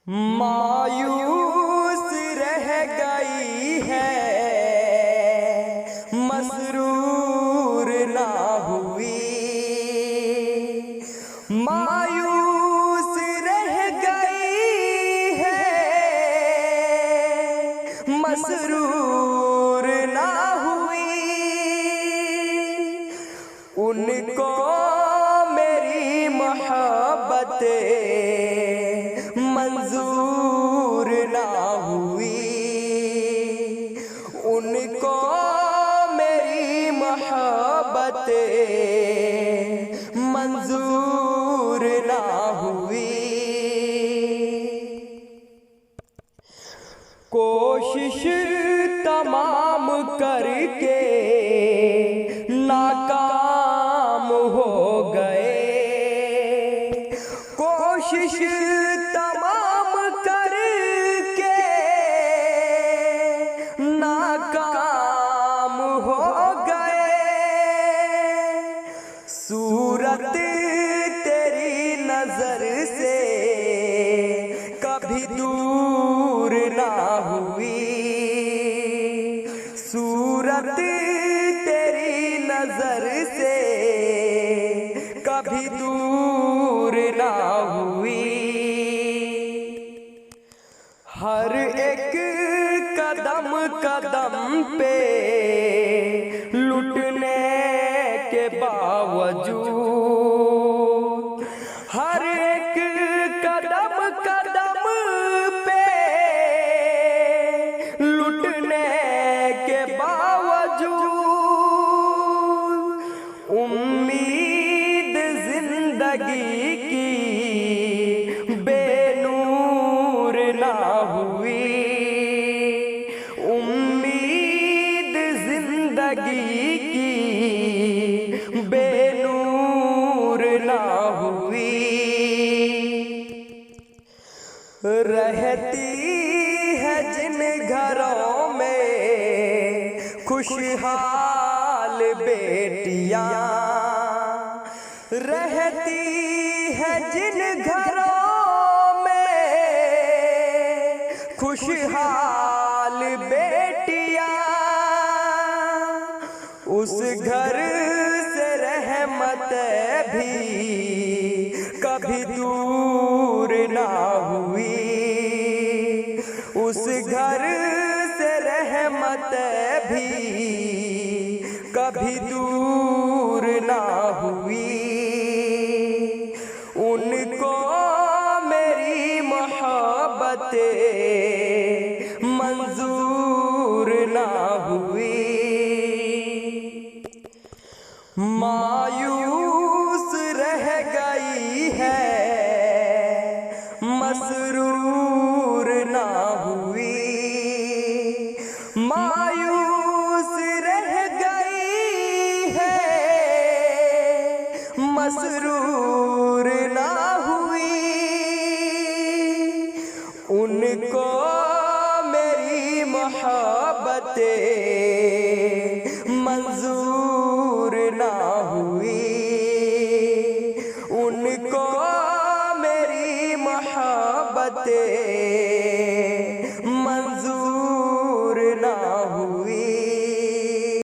मायूस रह गई है, मसरूर ना हुई। मायूस रह गई है, मसरूर ना हुई। उनको मेरी मोहब्बत मंजूर ना हुई। उनको मेरी मोहब्बत मंजूर ना हुई। कोशिश तमाम करके नाकाम हो गए। कोशिश तमाम करके नाकाम हो गए। सूरत तेरी नजर से कभी दूर ना हुई। सूरत तेरी नजर से कभी दूर ना हुई। हर एक कदम कदम पे लुटने के बावजूद, हर एक कदम कदम पे लुटने के बावजूद उम्मीद जिंदगी की बेनूर ना हुई। उम्मीद जिंदगी की बेनूर ना हुई। रहती है जिन घरों में खुशहाल बेटियां, रहती है जिन घरों में खुशहाल बेटियां, उस घर से रहमत भी कभी दूर ना हुई। उस घर से रहमत भी कभी दूर ना हुई। उनको मेरी मोहब्बत मंजूर ना हुई। मायूस रह गई है, मसरूर ना हुई। मायूस रह गई है, मसरूर ना